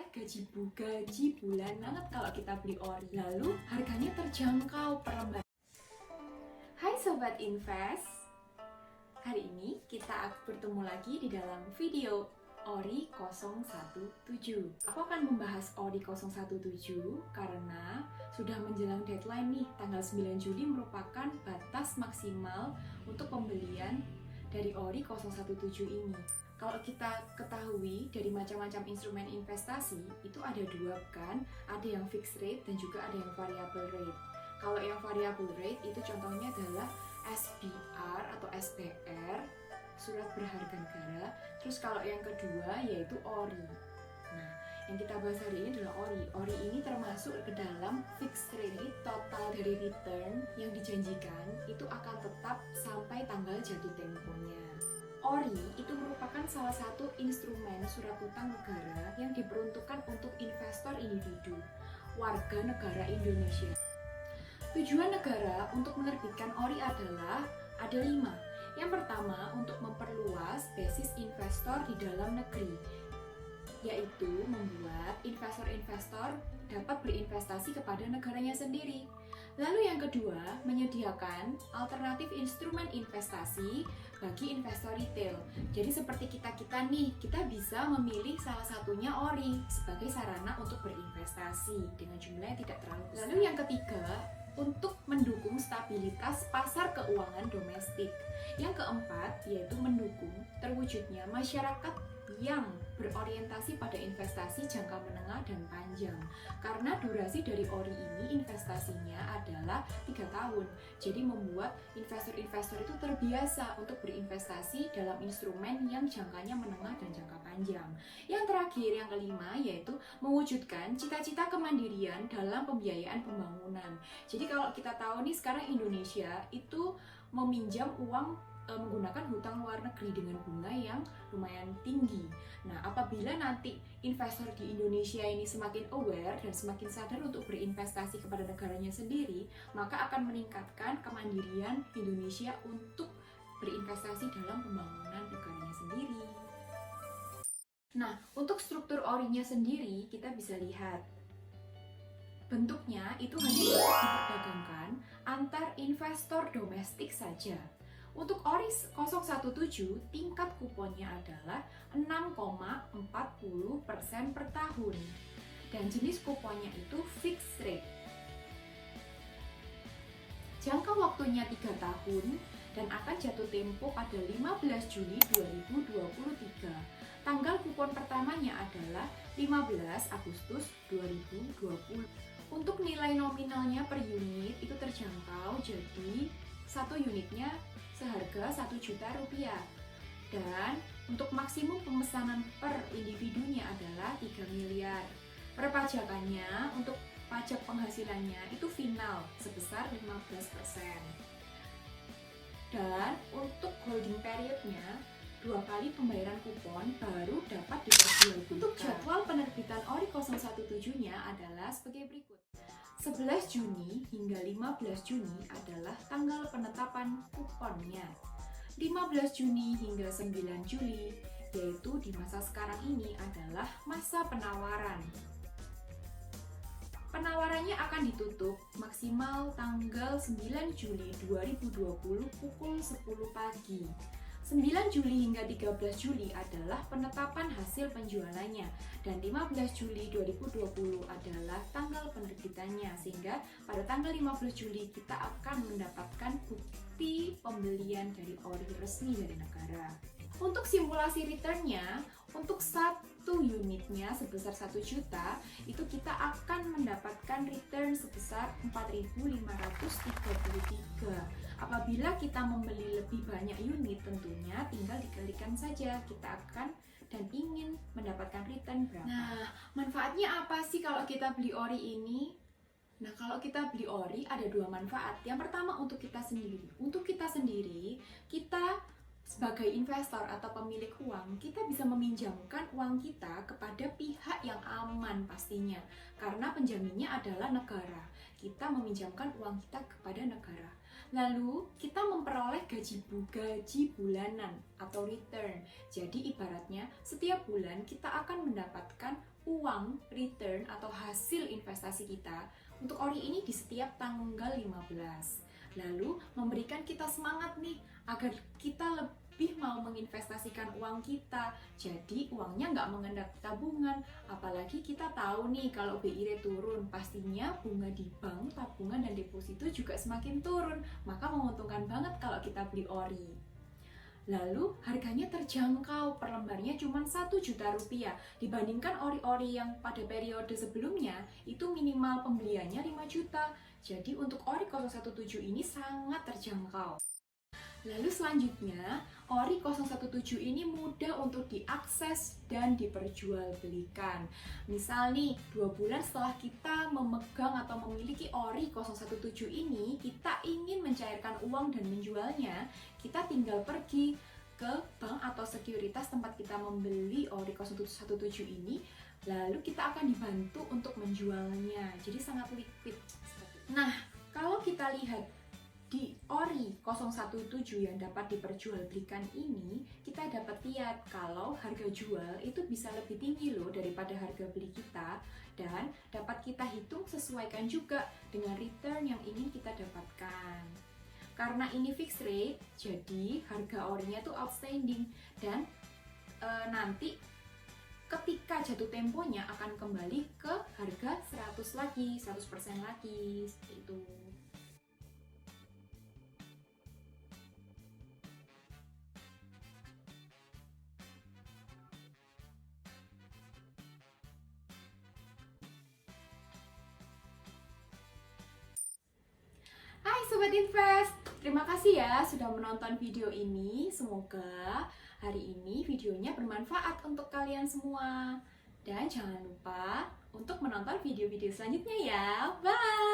gaji bulan banget kalau kita beli ori. Lalu harganya terjangkau per lembar. Hai Sobat Invest, hari ini kita bertemu lagi di dalam video Ori 017. Aku akan membahas Ori 017 karena sudah menjelang deadline nih. Tanggal 9 Juli merupakan batas maksimal untuk pembelian dari Ori 017 ini. Kalau kita ketahui dari macam-macam instrumen investasi itu ada dua kan, ada yang fixed rate dan juga ada yang variable rate. Kalau yang variable rate itu contohnya adalah SBR atau SBR, surat berharga negara. Terus kalau yang kedua yaitu ORI. Nah, yang kita bahas hari ini adalah ORI. ORI ini termasuk ke dalam fixed rate. Total dari return yang dijanjikan itu akan tetap sampai tanggal jatuh temponya. ORI itu merupakan salah satu instrumen surat utang negara yang diperuntukkan untuk investor individu, warga negara Indonesia. Tujuan negara untuk menerbitkan ORI adalah ada 5. Yang pertama, untuk memperluas basis investor di dalam negeri, yaitu membuat investor-investor dapat berinvestasi kepada negaranya sendiri. Lalu yang kedua, menyediakan alternatif instrumen investasi bagi investor retail. Jadi seperti kita nih, kita bisa memilih salah satunya ORI sebagai sarana untuk berinvestasi dengan jumlah yang tidak terlalu besar. Lalu yang ketiga, untuk mendukung stabilitas pasar keuangan domestik. Yang keempat, yaitu mendukung terwujudnya masyarakat yang berorientasi pada investasi jangka menengah dan panjang. Karena durasi dari ORI ini investasinya adalah 3 tahun. Jadi membuat investor-investor itu terbiasa untuk berinvestasi dalam instrumen yang jangkanya menengah dan jangka panjang. Yang terakhir, yang kelima, yaitu mewujudkan cita-cita kemandirian dalam pembiayaan pembangunan. Jadi kalau kita tahu nih sekarang Indonesia itu meminjam uang menggunakan hutang luar negeri dengan bunga yang lumayan tinggi. Nah, apabila nanti investor di Indonesia ini semakin aware dan semakin sadar untuk berinvestasi kepada negaranya sendiri, maka akan meningkatkan kemandirian Indonesia untuk berinvestasi dalam pembangunan negaranya sendiri. Nah, untuk struktur ORI-nya sendiri kita bisa lihat. Bentuknya itu hanya dapat diperdagangkan antar investor domestik saja. Untuk ORI 017, tingkat kuponnya adalah 6,40% per tahun. Dan jenis kuponnya itu fixed rate. Jangka waktunya 3 tahun dan akan jatuh tempo pada 15 Juli 2023. Tanggal kupon pertamanya adalah 15 Agustus 2020. Untuk nilai nominalnya per unit itu terjangkau, jadi satu unitnya seharga Rp1.000.000. Dan untuk maksimum pemesanan per individunya adalah 3 miliar. Perpajakannya untuk pajak penghasilannya itu final sebesar 15%. Dan untuk holding periodnya 2 kali pembayaran kupon baru dapat diperjualbelikan. Untuk jadwal penerbitan ORI 017-nya adalah sebagai berikut. 11 Juni hingga 15 Juni adalah tanggal penetapan kuponnya. 15 Juni hingga 9 Juli, yaitu di masa sekarang ini adalah masa penawaran. Penawarannya akan ditutup maksimal tanggal 9 Juli 2020 pukul 10 pagi. 9 Juli hingga 13 Juli adalah penetapan hasil penjualannya dan 15 Juli 2020 adalah tanggal penerbitannya, sehingga pada tanggal 15 Juli kita akan mendapatkan bukti pembelian dari ORI resmi dari negara. Untuk simulasi returnnya, untuk satu unitnya sebesar 1 juta, itu kita akan mendapatkan return sebesar 4.533. Apabila kita membeli lebih banyak unit, tentunya tinggal dikalikan saja kita akan dan ingin mendapatkan return berapa. Nah, manfaatnya apa sih kalau kita beli ORI ini? Nah, kalau kita beli ORI ada 2 manfaat. Yang pertama untuk kita sendiri. Untuk kita sendiri, kita sebagai investor atau pemilik uang, kita bisa meminjamkan uang kita kepada pihak yang aman pastinya. Karena penjaminnya adalah negara. Kita meminjamkan uang kita kepada negara. Lalu kita memperoleh gaji bulanan atau return. Jadi ibaratnya setiap bulan kita akan mendapatkan uang return atau hasil investasi kita untuk ori ini di setiap tanggal 15. Lalu memberikan kita semangat nih agar kita lebih mau menginvestasikan uang kita. Jadi uangnya nggak mengendap tabungan. Apalagi kita tahu nih kalau BI rate turun, pastinya bunga di bank, tabungan, dan deposito juga semakin turun. Maka menguntungkan banget kalau kita beli ori. Lalu harganya terjangkau, per lembarnya cuma 1 juta rupiah. Dibandingkan ori-ori yang pada periode sebelumnya, itu minimal pembeliannya 5 juta. Jadi untuk ori 017 ini sangat terjangkau. Lalu selanjutnya, ori 017 ini mudah untuk diakses dan diperjualbelikan. Misal nih, 2 bulan setelah kita memegang atau memiliki ori 017 ini, kita ingin mencairkan uang dan menjualnya, kita tinggal pergi ke bank atau sekuritas tempat kita membeli ori 017 ini, lalu kita akan dibantu untuk menjualnya. Jadi sangat liquid. Nah, kalau kita lihat di ori 017 yang dapat diperjualbelikan ini, kita dapat lihat kalau harga jual itu bisa lebih tinggi loh daripada harga beli kita, dan dapat kita hitung sesuaikan juga dengan return yang ingin kita dapatkan. Karena ini fixed rate, jadi harga orinya itu outstanding, dan nanti ketika jatuh temponya akan kembali ke harga 100 lagi, 100% lagi, seperti itu. Hai Sobat Invest, terima kasih ya sudah menonton video ini. Semoga hari ini videonya bermanfaat untuk kalian semua. Dan jangan lupa untuk menonton video-video selanjutnya ya. Bye!